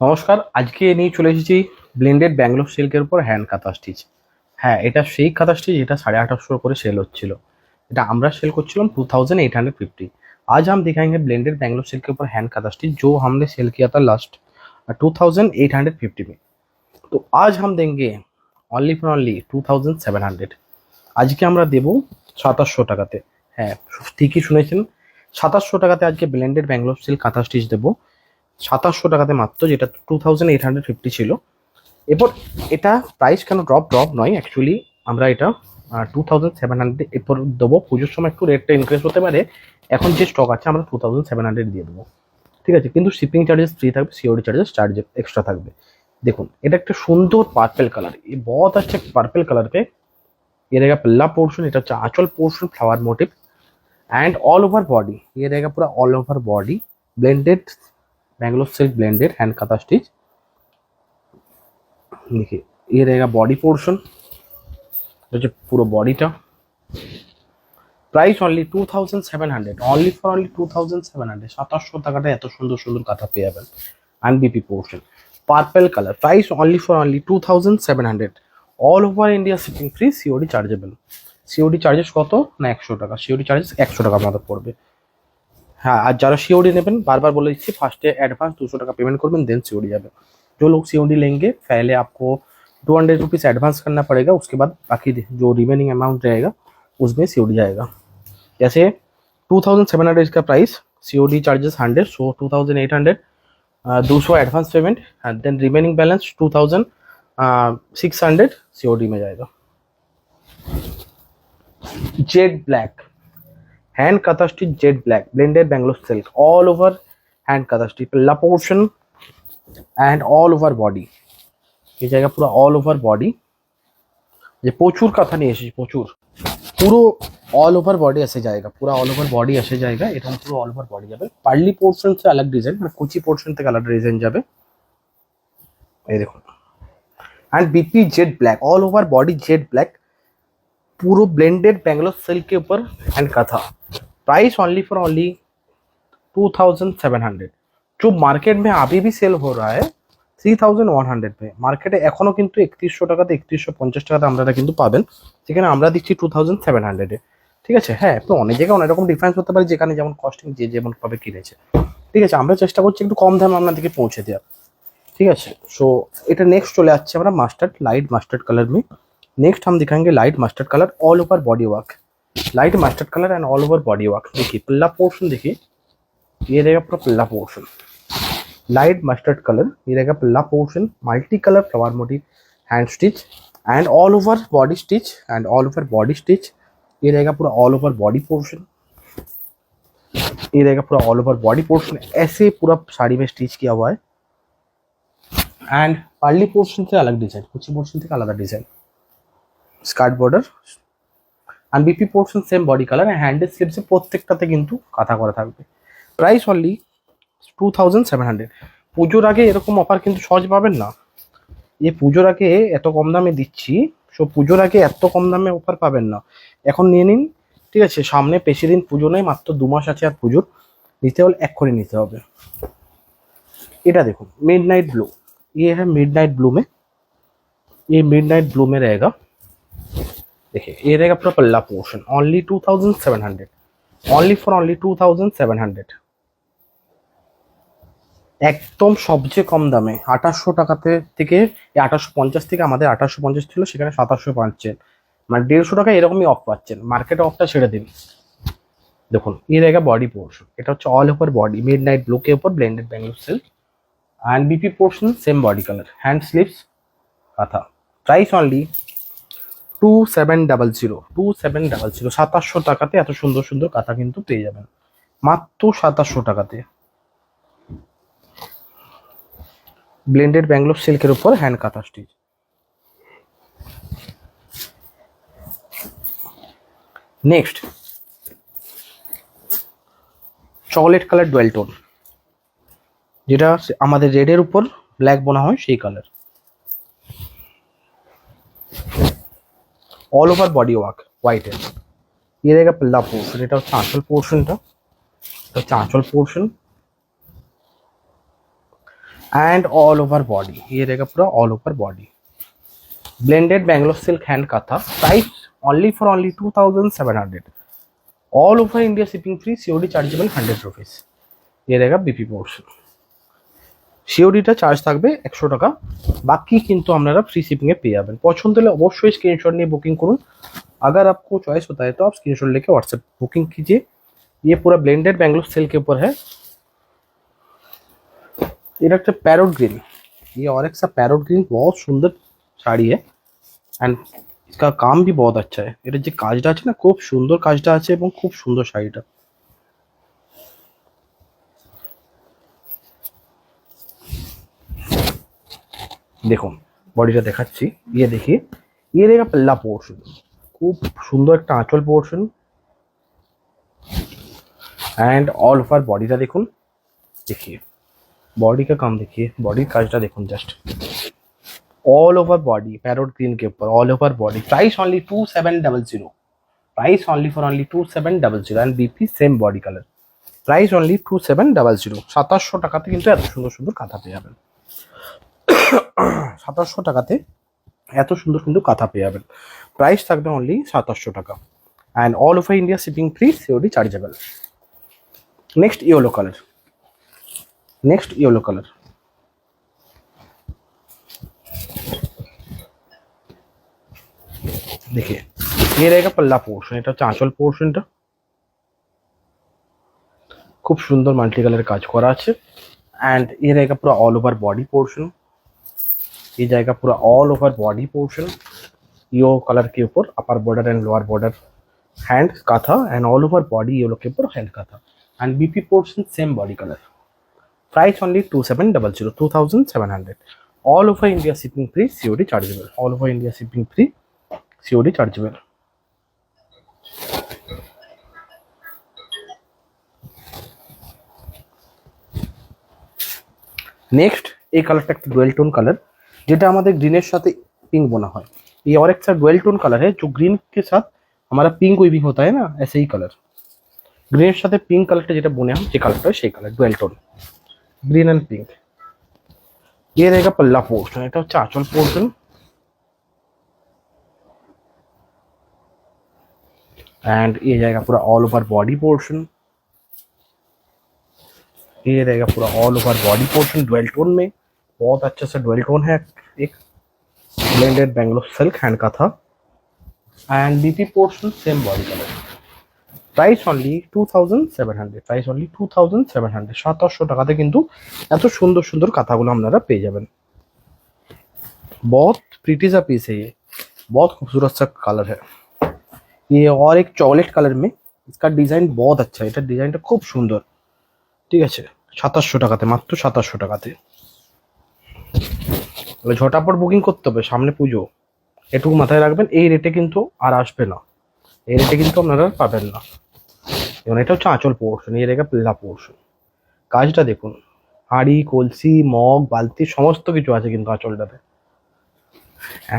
নমস্কার, আজকে নিয়ে চলে এসেছি ব্লেন্ডেড ব্যাঙ্গালোর সিল্কের উপর হ্যান্ড কাঁথা স্টিচ। হ্যাঁ, এটা সেই কাঁথা স্টিচ যেটা 850 করে সেল হচ্ছিল। এটা আমরা সেল করছিলাম 2850। आज हम दिखाएंगे ब्लेंडेड बैंगलोर सिल्क के ऊपर हैंड काथा स्टिच जो हमने सेल किया था लास्ट 2850 में। तो आज हम देंगे অনলি ফর অনলি 2700। আজকে আমরা দেব 2700 টাকাতে। হ্যাঁ, ঠিকই শুনেছেন, 2700 টাকাতে আজকে ব্লেন্ডেড ব্যাঙ্গালোর সিল্ক কাঁথা স্টিচ দেবো 2700 টাকাতে মাত্র, যেটা 2850 ছিল। এরপর এটা প্রাইস কেন ড্রপ নয়, অ্যাকচুয়ালি আমরা এটা 2700 এরপর দেবো। পুজোর সময় একটু রেটটা ইনক্রিজ হতে পারে, এখন যে স্টক আছে আমরা 2700 দিয়ে দেবো, ঠিক আছে। কিন্তু শিপিং চার্জেস ফ্রি থাকবে, সিওডি চার্জ एक्स्ट्रा থাকবে। দেখুন, এটা একটা সুন্দর পার্পল কালার, ये बहुत अच्छा पर्पल कलर पे ये रहेगा पल्ला पोर्शन। এটা হচ্ছে আঁচল portion, flower motif and all over body ये रहेगा पूरा all over body blended Bangalore silk blended hand kantha stitch. देखिए, ये रहेगा बॉडी पोर्शन, जो पूरा बॉडीটা। Price only 2700, only for only 2700। 2700 টাকাটা এত সুন্দর সুন্দর কাঁথা পেয়ে যাবেন। And BP portion, purple colour, price only for only 2700। All over India shipping free, COD chargeable. COD charges কত না 100 টাকা, সিওডি চার্জেস 100 টাকা আমাদের পড়বে। हाँ, আর যারা সিওডি নেবেন বারবার বলে দিচ্ছি, ফার্স্টে एडवांस 200 টাকা पेमेंट করবেন, देन सीओडी যাবে। जो लोग सीओडी लेंगे पहले आपको 200 रुपीज़ एडवांस करना पड़ेगा, उसके बाद बाकी जो रिमेनिंग अमाउंट रहेगा उसमें सीओडी जाएगा। जैसे 2700 इसका price, COD charges 100, so 2800, 200 advance payment and then remaining balance 2600 COD में जाएगा। Jet black hand kantha stitch, jet black blended Bangalore silk, all over hand kantha stitch, पल्ला portion and all over body ये जाएगा पूरा ऑल ओवर बॉडी। ये প্রচুর কাঁথা নিয়ে এসেছি, প্রচুর, পুরো ऑल ओवर बॉडी ऐसे जाएगा, पूरा ऑल ओवर बॉडी ऐसे जाएगा। এটা পুরো ऑल ओवर बॉडी যাবে। পার্লি পোর্শন से अलग डिजाइन, মানে কুচি পোর্শন থেকে আলাদা ডিজাইন যাবে। এই দেখুন, and BP jet black, all over body jet black, पूरा ब्लेंडेड बैंगलोर सिल्क के ऊपर hand kantha. Price only for only 2700। जो मार्केट में अभी भी सेल हो रहा है 3100 पे, মার্কেটে এখনো কিন্তু 3100 টাকাতে 3150 টাকাতে আপনারা কিন্তু পাবেন, যেখানে আমরা দিচ্ছি 2700 এ। ঠিক আছে, হ্যাঁ, তো অনেক জায়গায় অনেক রকম ডিফারেন্স হতে পারে, যেখানে যেমন কস্টিং যে যেমন ভাবে কিনেছে। ঠিক আছে, আমরা চেষ্টা করছি একটু কম দামে আপনাদেরকে পৌঁছে দেওয়ার। ठीक है, सो এটা নেক্সট চলে আসছে আমরা মাস্টার্ড, लाइट मास्टर्ड कलर में। नेक्स्ट हम दिखाएंगे light mastered colour, all over body work, light mastered colour and all over body work. देखिए पल्ला पोर्शन, देखिए ये रहेगा पूरा पल्ला पोर्शन, लाइट मस्टर्ड कलर, ये रहेगा पल्ला portion, multi colour flower motive hand stitch and all over body stitch and all over body stitch. ये रहेगा पूरा ऑल ओवर बॉडी पोर्शन, ये रहेगा पूरा ऑल ओवर बॉडी पोर्शन, ऐसे पूरा साड़ी में स्टिच किया हुआ है। एंड पार्ली पोर्शन से अलग डिजाइन, कुछ पोर्शन से अलग design, skirt border and BP portion same body colour and hand slip से প্রত্যেকটাতে কিন্তু কাঁথা করা থাকবে। Price only 2700। পুজোর আগে এরকম অফার কিন্তু সহজ পাবেন না, এই পুজোর আগে এত কম দামে দিচ্ছি, সো পুজোর আগে এত কম দামে অফার পাবেন না, এখন নিয়ে নিন। ঠিক আছে, সামনে বেশি দিন পুজো নেই, মাত্র 2 মাস আছে, আর পুজোর নিতে হলে এক করে নিতে হবে। এটা দেখুন मिडनाइट ब्लू, ये है मिडनाइट ब्लू में, ये मिडनाइट ब्लू में रहेगा। देखिए ये रहेगा पूरा पल्ला portion, only 2700, only for only 2700। একদম সবচেয়ে কম দামে 2800 টাকাতে থেকে, 2850 থেকে, আমাদের 2850 ছিল, সেখানে 2700 পাচ্ছেন, মানে 150 টাকা এরকমই অফ পাচ্ছেন। মার্কেটে অফটা ছেড়ে দিন। দেখুন ये रहेगा बॉडी पोर्शन, এটা হচ্ছে all over body midnight blue के ऊपर blended Bangalore silk and BP portion same body colour, hand sleeves kantha. Price only 2700, 2700 টাকাতে এত সুন্দর সুন্দর কাঁথা কিন্তু পেয়ে যাবেন, মাত্র 2700 টাকাতে। ব্লেন্ডেড ব্যাঙ্গালোর সিল্কের উপর হ্যান্ড কাঁথা stitch. Next chocolate colour dual tone, যেটা আমাদের রেডের উপর ব্ল্যাক বোনা হয় সেই colour, all over body work white है। ये रहेगा पल्ला पोर्शन, এটা হচ্ছে আঁচল পোর্শনটা, এটা হচ্ছে আঁচল portion. And all over body, ये रहेगा पूरा all over body. Blended Bangalore silk hand kantha, price only for only 2700, all over India shipping free, COD chargeable 100 rupees. ये रहेगा बीपी पोर्शन, সিওডিটা চার্জ থাকবে 100 টাকা, বাকি কিন্তু আপনারা फ्री शिपिंग পেয়ে যাবেন। পছন্দ হলে অবশ্যই স্ক্রিনশট নিয়ে बुकिंग করুন। अगर आपको चॉइस होता है तो आप स्क्रीनशॉट लेके व्हाट्सएप बुकिंग कीजिए। ये पूरा ब्लेंडेड बैंगलोर सिल्क के ऊपर है। ये रखते पैरोट ग्रीन, ये और एक सा पैरोट ग्रीन बहुत सुंदर শাড়ি है एंड इसका काम भी बहुत अच्छा है। এটা যে কাজটা আছে না, খুব সুন্দর কাজটা আছে এবং খুব সুন্দর শাড়িটা। দেখুন বডিটা দেখাচ্ছি, ये देखिए, ये रहेगा पल्ला पोर्शन, खूब सुंदर একটা আঁচল পোর্শন एंड ऑल ओवर बॉडीটা দেখুন, देखिए बॉडी का काम देखिए, बॉडी काजटा देखुन just all over body parrot green के ऊपर all over body. Price only 2700, price only for only 2700 and BP same body colour. Price only 2700, 2700 টাকাতে কিন্তু এত সুন্দর সুন্দর কাঁথা পেয়ে যাবেন। 2700 টাকাতে এত সুন্দর সুন্দর কাঁথা পেয়ে যাবেন। প্রাইস থাকবে অনলি 2700 টাকা and all over India shipping free, COD chargeable. Next yellow colour, next yellow colour, देखिए ये रहेगा पल्ला पोर्शन, এটা হচ্ছে আঁচল পোর্শনটা, খুব সুন্দর মাল্টি কালারের কাজ করা আছে एंड ये रहेगा पूरा ऑल ओवर बॉडी पोर्शन, ये जाएगा पूरा ऑल ओवर बॉडी पोर्शन, यो कलर के ऊपर upper border and lower border hand kantha and all over body yellow के ऊपर hand kantha and BP portion same body colour. Price only 2700, 2700, all over India shipping free, COD chargeable, all over India shipping free, COD chargeable. Next এই কালারটা একটা dual tone colour, যেটা আমাদের গ্রিনের সাথে pink बना है। ये और एक सा डुअल टोन कलर है जो ग्रीन के साथ हमारा पिंक वीविंग होता है ना, ऐसे ही कलर ग्रीन साथ पिंक कलर जेटा बने हम कलर से colour dual tone green and pink. ये रहेगा पल्ला पोर्शन, এটা হচ্ছে আঁচল পোর্শন एंड ये जाएगा पूरा ऑल ओवर बॉडी पोर्शन, ये रहेगा पूरा all over body portion dual tone में, बहुत अच्छा सा डुअल टोन है। एक ब्लेंडेड बैंगलोर सिल्क हैंड का था and BP portion same body colour. Price only 2700, price only 2700, 2700 টাকাতে কিন্তু এত সুন্দর সুন্দর কাঁথাগুলো আপনারা পেয়ে যাবেন। बहुत प्रीटी सा पीस है ये, बहुत खूबसूरत सा कलर है ये और एक चॉकलेट कलर में, इसका डिजाइन बहुत अच्छा है, এটা ডিজাইনটা খুব সুন্দর। ঠিক আছে 2700 টাকাতে, মাত্র 2700 টাকাতে। ঝটাপট বুকিং করতে হবে, সামনে পুজো, এটুকু মাথায় রাখবেন। এই রেটে কিন্তু আর আসবে না, এই রেটে কিন্তু আপনারা পাবেন না। এবং এটা হচ্ছে আঁচল পোর্শন, এই রেখা প্লা পোর্শন, কাজটা দেখুন, হাঁড়ি কলসি মগ বালতি সমস্ত কিছু আছে কিন্তু আঁচলটাতে।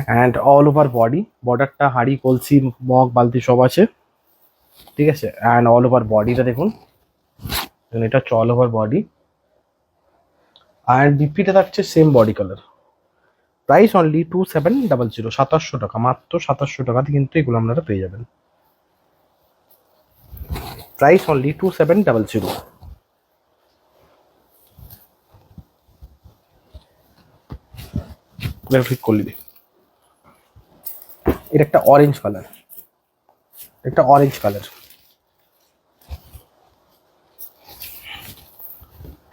অ্যান্ড অল ওভার বডি, বর্ডারটা হাঁড়ি কলসি মগ বালতি সব আছে। ঠিক আছে, অ্যান্ড অল ওভার বডিটা দেখুন, এটা হচ্ছে অল ওভার বডি অ্যান্ড বিপিটা থাকছে same body colour. Price only 2700, 2700 টাকা, মাত্র 2700 টাকাতে কিন্তু এগুলো আপনারা পেয়ে যাবেন। Price only 2700। ঠিক করে দিই, এটা একটা অরেঞ্জ কালার, একটা অরেঞ্জ কালার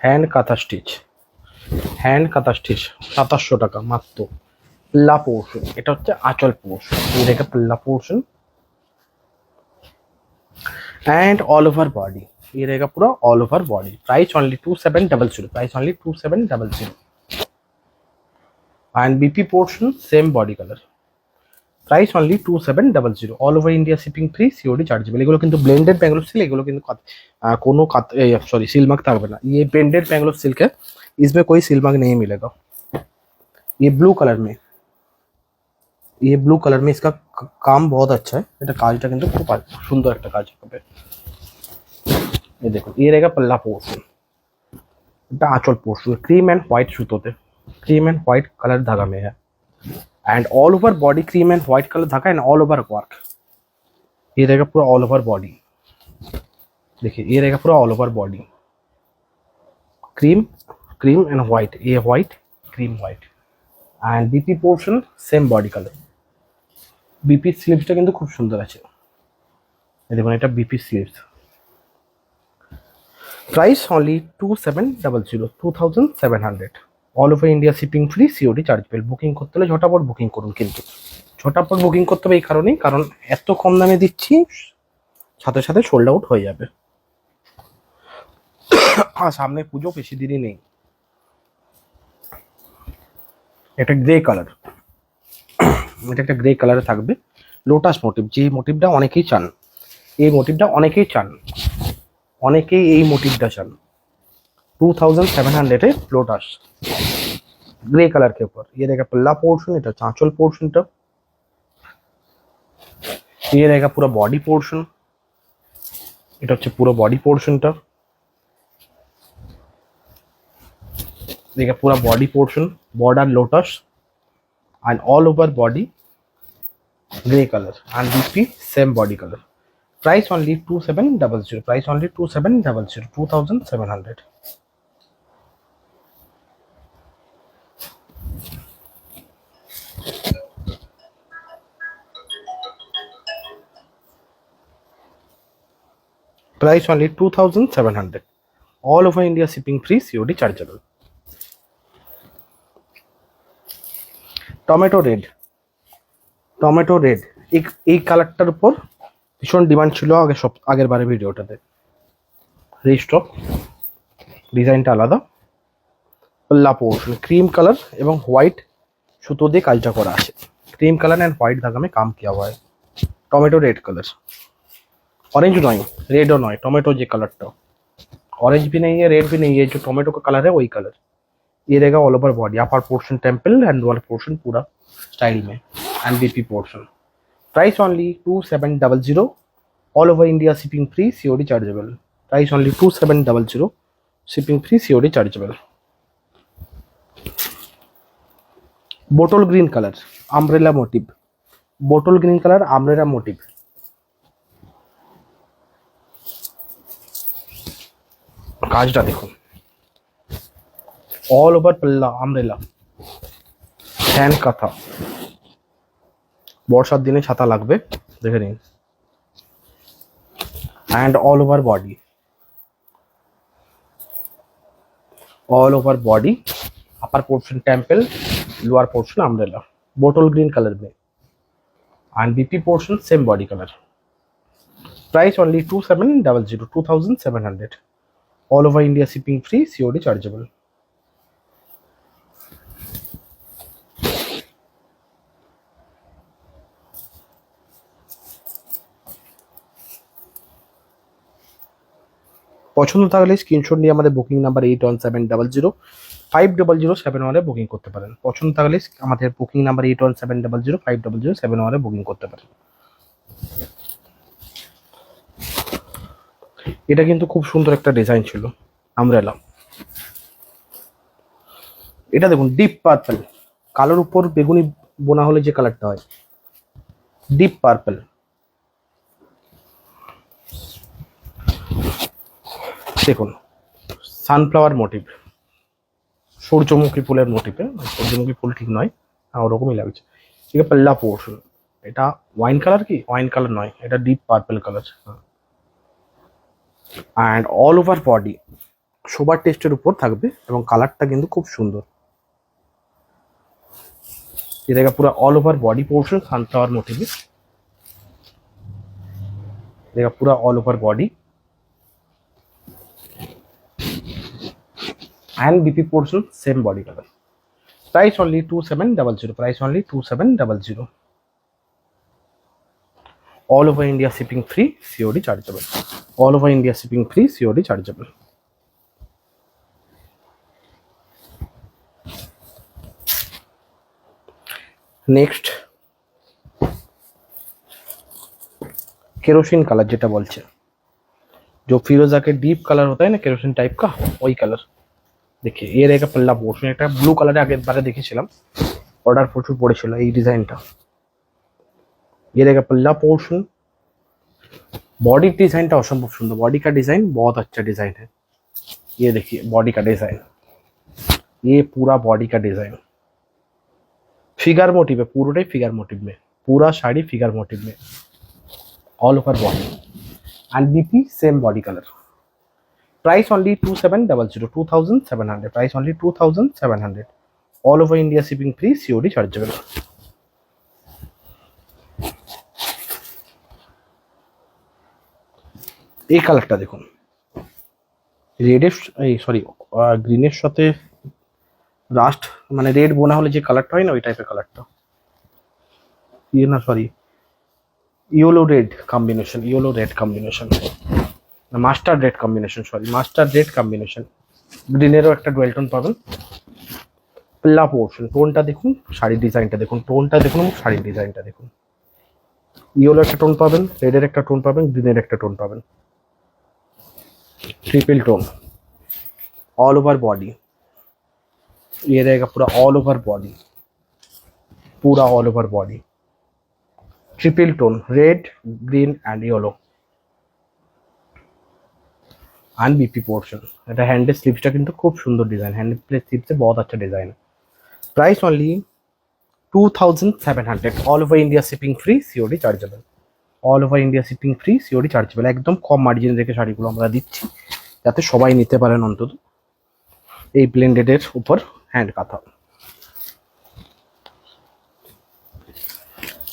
হ্যান্ড কাঁথা স্টিচ, হ্যান্ড কাঁথা স্টিচ 2700 টাকা মাত্র। पल्ला पोर्शन, এটা হচ্ছে আঁচল পোর্শন, এই রেখা पल्ला portion and all over body, ये रहेगा पूरा all over body. Price only 2700, price only 2700 and BP portion same body colour. Price only 2700, all over India shipping free, COD chargeable. এগুলো কিন্তু ব্লেন্ডেড ব্যাঙ্গালোর সিল্ক, এগুলো কিন্তু কোনো सॉरी सील मार्क থাকবে না। ये ब्लेंडेड बैंगलोर सिल्क है, इसमें कोई सील मार्क नहीं मिलेगा। ये ब्लू कलर में, ये ब्लू कलर में इसका काम बहुत अच्छा है, এটা কাজটা কিন্তু খুব সুন্দর একটা কাজ হবে। ये देखो, ये रहेगा पल्ला पोर्शन এটা आंचल पोर्शन क्रीम एंड व्हाइट सूतोते, क्रीम एंड व्हाइट कलर धागा में है and all over body cream and white colour धागा एंड ऑल ओवर वर्क। ये रहेगा पूरा ऑल ओवर बॉडी, देखिए ये रहेगा पूरा all over body cream cream and white, ये white cream white and BP portion same body colour. BP स्लीव्सটা কিন্তু খুব সুন্দর আছে, এই দেখুন এটা BP sleeves. Price only 2700, 2700 all over India shipping free, COD chargeable. Booking করতে হলে ঝটাপট বুকিং করুন, কিন্তু ঝটাপট বুকিং করতে হবে এই কারণেই, কারণ এত কম দামে দিচ্ছি সাথে সাথে সোল্ড আউট হয়ে যাবে। আর সামনে পুজো বেশি দেরি নেই। এটা গ্রে কালার, এটা একটা গ্রে কালারে থাকবে, লোটাস মোটিভ, যে মোটিভটা অনেকেই চান, এই মোটিভটা অনেকেই চান, অনেকেই এই মোটিভটা চান। 2700 लोटस ग्रे कलर के ऊपर। ये रहेगा पल्ला पोर्शन, এটা চাঁচল পোর্শনটা। ये रहेगा पूरा बॉडी पोर्शन, এটা হচ্ছে পুরো বডি পোর্শনটা। देखा पूरा body portion, border lotus and all over body grey colour and BP same body colour. Price only 2700, price only 2700, 2700। Price only 2700, all over India shipping free, COD chargeable. Tomato red, tomato red এই কালারটার উপর ভীষণ demand ছিল আগের বারে ভিডিওটাতে। Restock, ডিজাইনটা আলাদা, Palla portion cream colour এবং হোয়াইট সুতো দিয়ে কাজটা করা আছে। ক্রিম কালার एंड व्हाइट धागा में काम किया हुआ है। টমেটো রেড कलर, ऑरेंज नहीं रेड और नहीं, टोमेटो जो कलरটা, ऑरेंज भी नहीं है रेड भी नहीं है, जो टोमेटो का कलर है वही कलर। ये रहेगा all over body, upper portion temple and lower portion पूरा स्टाइल में and BP portion. Price only 2700, all over India shipping free, COD chargeable. Price only 2700, shipping free, COD chargeable. Bottle green colour umbrella motive, bottle green colour umbrella motive. কাজটা দেখুন, all over पल्ला umbrella hand কাঁথা। বর্ষার দিনে ছাতা লাগবে, দেখে নিন। And all over body, all over body upper portion temple, lower portion umbrella, bottle green colour में and BP portion same body colour. Price only 2700, 2700, all over India shipping free, COD chargeable. পছন্দ থাকলে screenshot নিয়ে আমাদের booking number 8170050071 booking করতে পারেন। পছন্দ থাকলে আমাদের বুকিং নাম্বার 8170050071 বুকিং করতে পারেন। এটা কিন্তু খুব সুন্দর একটা ডিজাইন ছিল আমব্রেলা। এটা দেখুন ডিপ পার্পল, কালোর উপর বেগুনি বোনা হলে যে কালারটা হয়, ডিপ পার্পল। দেখুন সানফ্লাওয়ার মোটিভ, সূর্যমুখী ফুলের মোটিভে, সূর্যমুখী ফুল ঠিক নয়, ওরকমই লাগছে। ঠিক আছে, पल्ला पोर्शन, এটা ওয়াইন কালার, কি ওয়াইন কালার নয়, এটা deep purple colour. And all over body sober টেস্টের উপর থাকবে এবং কালারটা কিন্তু খুব সুন্দর। এটা পুরো all over body portion sunflower মোটিভে, এটা পুরো all over body and BP portion same body color. Price only 2700, price only 2700, all over India shipping free, COD chargeable, all over India shipping free, COD chargeable. Next kerosene colour जेटा बोलছে, जो फिरोजा के deep colour होता है ना kerosene type का, वही कलर। देखिए ये रहेगा पल्ला पोर्शन, এটা ব্লু কালারে আগের বারে দেখেছিলাম, অর্ডার প্রচুর পড়েছিল এই ডিজাইনটা। ये रहेगा पल्ला पोर्शन। बॉडी डिजाइन असंभव सुंदर, बॉडी का डिजाइन बहुत अच्छा डिजाइन है। ये देखिए बॉडी का डिजाइन, ये पूरा बॉडी का डिजाइन फिगर मोटिव है, पूरा फिगर मोटिव में, पूरा साड़ी फिगर मोटिव में, all over body and BP same body colour. Price only 2700, 2700 price only 2700, all over India shipping free, COD chargeable. এই কালারটা দেখুন, রেডের সরি গ্রিনের সাথে রাস্ট মানে রেড বোনা হলে যে কালারটা হয় না ওই টাইপের কালারটা, ইয়ে না sorry yellow red combination, yellow red combination, mustard red combination, sorry mustard red combination. গ্রিনেরও একটা ডুয়েল টোন পাবেন। প্লা পোর্শন, টোনটা দেখুন, শাড়ির ডিজাইনটা দেখুন, টোনটা দেখুন, শাড়ির ডিজাইনটা দেখুন। ইয়েলো একটা টোন পাবেন, রেডের একটা টোন পাবেন, গ্রিনের একটা টোন পাবেন, triple tone all over body. ये रहेगा पूरा ऑल ओवर बॉडी, पूरा all over body, triple tone red green and yellow and BP portion. এটা হ্যান্ডের স্লিভসটা কিন্তু খুব সুন্দর ডিজাইন, হ্যান্ডের স্লিভসে बहुत अच्छा डिजाइन है। Price only 2700, all over India shipping free, COD chargeable, all over India shipping free, COD chargeable. একদম কম margin রেখে শাড়িগুলো আমরা দিচ্ছি যাতে সবাই নিতে পারেন অন্তত। এই ব্লেন্ডেডের উপর হ্যান্ড কাঁথা,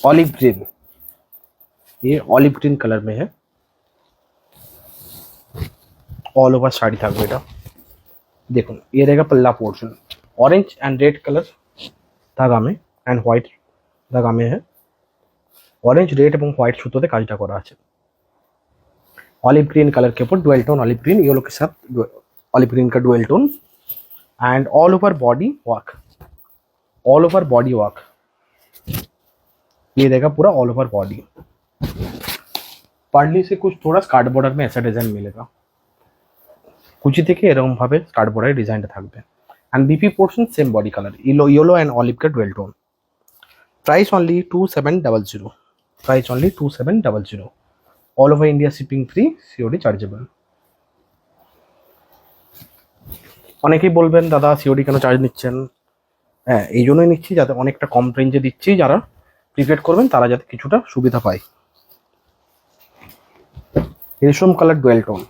ऑलिव ग्रीन, ये ऑलिव ग्रीन कलर में है, ऑल ओवर শাড়ি থাকবে এটা। দেখুন ये रहेगा पल्ला portion, orange and red colour धागा में एंड व्हाइट धागा में है, ऑरेंज रेड এবং হোয়াইট সুতোতে কাজটা করা আছে। ऑलिव ग्रीन कलर के ऊपर dual tone olive green, yellow के साथ ऑलिव ग्रीन का dual tone and all over body work, all over body work. ये रहेगा पूरा ऑल ओवर बॉडी। पार्टली से कुछ थोड़ा स्कार्ट बॉर्डर में ऐसा डिजाइन मिलेगा, कुची থেকে এরকম ভাবে স্কার্ট বর্ডারের ডিজাইনটা থাকবে। And BP portion same body colour, yellow and olive का dual tone. Price only 2700, price only 2700, all over India shipping free, COD chargeable. অনেকেই বলবেন দাদা সিওডি কেন চার্জ নিচ্ছেন? হ্যাঁ এই জন্যই নিচ্ছি যাতে অনেকটা কম রেঞ্জে দিচ্ছি, যারা প্রিপেড করবেন তারা যাতে কিছুটা সুবিধা পায়। রেশম কালার ডুয়েল টোন,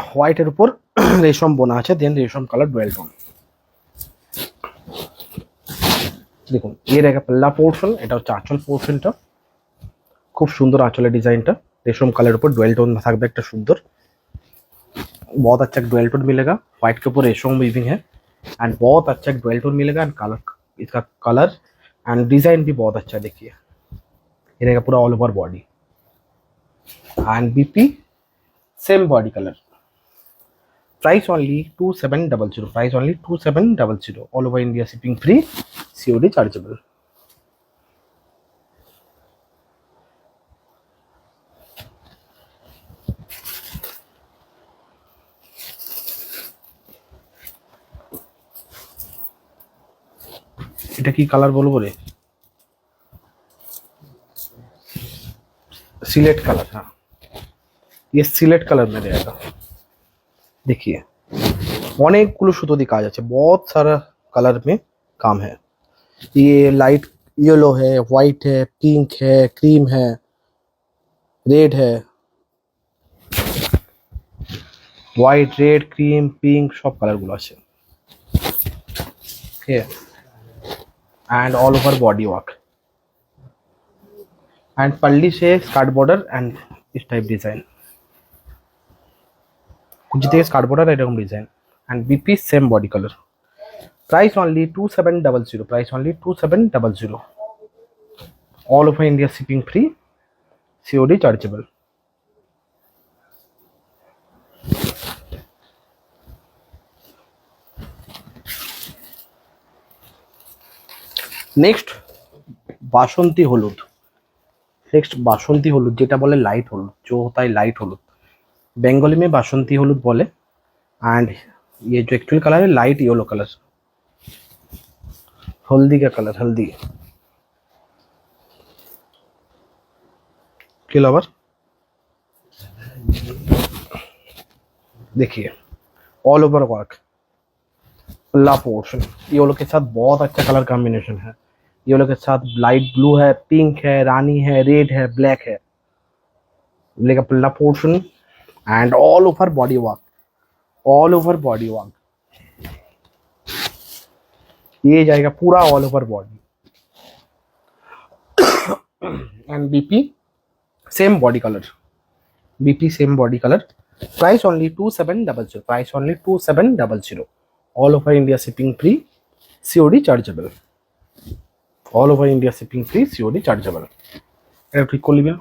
হোয়াইটের উপর রেশম বোনা আছে, দেন রেশম কালার ডুয়েল টোন। দেখুন ये रहेगा पल्ला पोर्शन, এটা হচ্ছে আঁচল পোর্শনটা, খুব সুন্দর আঁচলের ডিজাইনটা, রেশম কালারের উপর ডুয়েল টোন থাকবে একটা সুন্দর, बहुत अच्छा डुअल टोन मिलेगा। व्हाइट के ऊपर रेशम वीविंग है एंड बहुत अच्छा डुअल टोन मिलेगा एंड कलर, इसका कलर एंड डिजाइन भी बहुत अच्छा। देखिए ये रहेगा पूरा all over body and BP same body colour. Price only 2700, price only 2700, all over India shipping free, COD chargeable. এটা কি কালার বলবো রে, सिलेट कलर, हाँ ये सिलेट कलर में रहेगा। देखिए অনেকগুলো সুতো দিয়ে কাজ আছে, बहुत सारा कलर में काम है। ये लाइट येलो है, वाइट है, पिंक है, क्रीम है, रेड है, वाइट रेड क्रीम पिंक सब कलर गुलो আছে। Okay and all over body work and पल्ली से स्कार्ट बॉर्डर एंड इस टाइप डिजाइन, कुछ दिखे स्कार्ट बॉर्डर एरकम design and BP same body colour. Price only 2700, price only 2700, all over India shipping free, COD chargeable. Next बासंती हलुद, next बासंती हलुद जेटा बोले लाइट हलुद, जो होता है लाइट हलुद, बेंगली में बासंती हलुद बोले। एंड ये जो एक्चुअल कलर है लाइट येलो कलर, हल्दी का कलर, हल्दी के लवर। देखिए ऑल ओवर वर्क, पल्ला पोर्शन येलो के साथ बहुत अच्छा कलर कॉम्बिनेशन है। येलो के साथ लाइट ब्लू है, पिंक है, रानी है, रेड है, ब्लैक है। लेगा पल्ला portion and all over body work, all over body work. ये जाएगा पूरा all over body and BP same body colour, BP same body colour. Price only 2700, price only 2700। All over India shipping free, COD chargeable, all over India shipping free, COD chargeable. এটা ঠিক করে নেবেন।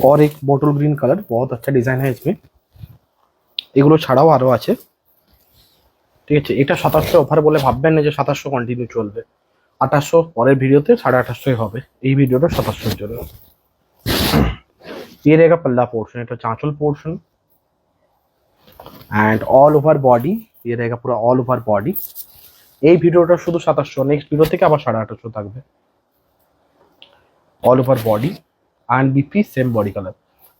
और एक bottle green colour, बहुत अच्छा design है इसमें। এগুলো ছাড়াও আরো আছে, ঠিক আছে। এটা 2700 অফার বলে ভাববেন না যে 2700 কন্টিনিউ চলবে। 2800 পরের ভিডিওতে 2850 হবে, এই ভিডিওটা 2700 এর জন্য। ये रहेगा पल्ला पोर्शन, এটা Chanchal portion and all over body, ये रहेगा पूरा ऑल ओवर बॉडी। এই ভিডিওটা শুধু 2700, নেক্সট ভিডিও থেকে আবার 2850 থাকবে। All over body and BP same body colour.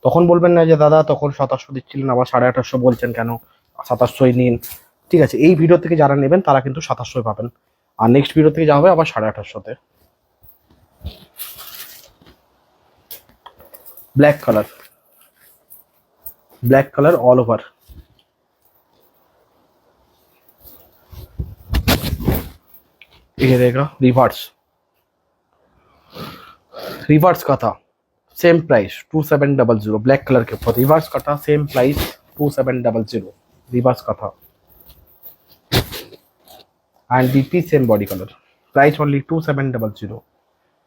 তখন বলবেন না যে দাদা তখন 2700 দিচ্ছিলেন আবার 2850 বলছেন কেন, 2700ই নিন। ঠিক আছে, এই ভিডিও থেকে যারা নেবেন তারা কিন্তু 2700 পাবেন, আর নেক্সট ভিডিও থেকে যাওয়া হবে আবার 2850-তে। Black colour, black colour all over. ये रहेगा रिवर्स, रिवर्स का था सेम प्राइस 2700, ब्लैक कलर के ऊपर रिवर्स का था, सेम प्राइस 2700, रिवर्स का था and BP same body colour, price only 2700।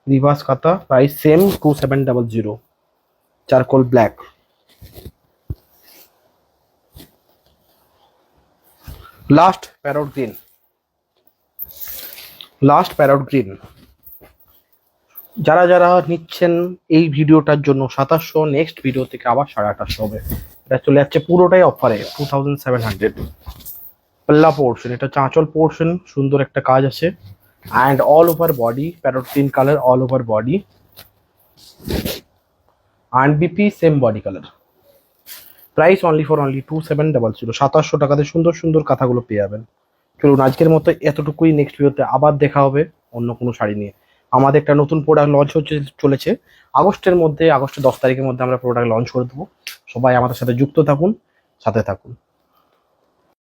Reverse का था, price same 2700, charcoal black. Last parrot green, last parrot green. যারা যারা নিচ্ছেন এই ভিডিওটার জন্য 2700, নেক্সট ভিডিও থেকে আবার 2850 হবে। এটা চলে যাচ্ছে পুরোটাই অফারে 2700। পাল্লা পোর্শন, এটা চাঁচল পোর্শন, সুন্দর একটা কাজ আছে and all over body parrot green colour, all over body and BP same body colour. Price only for only 2700। 2700 টাকাতে সুন্দর সুন্দর কাঁথাগুলো পেয়ে যাবেন। চলুন আজকের মতো এতটুকুই, নেক্সট ভিডিওতে আবার দেখা হবে অন্য কোনো শাড়ি নিয়ে। আমাদের একটা নতুন প্রোডাক্ট লঞ্চ হচ্ছে চলেছে আগস্টের মধ্যে, আগস্টের 10 তারিখের মধ্যে আমরা প্রোডাক্ট লঞ্চ করে দেবো। সবাই আমাদের সাথে যুক্ত থাকুন, সাথে থাকুন।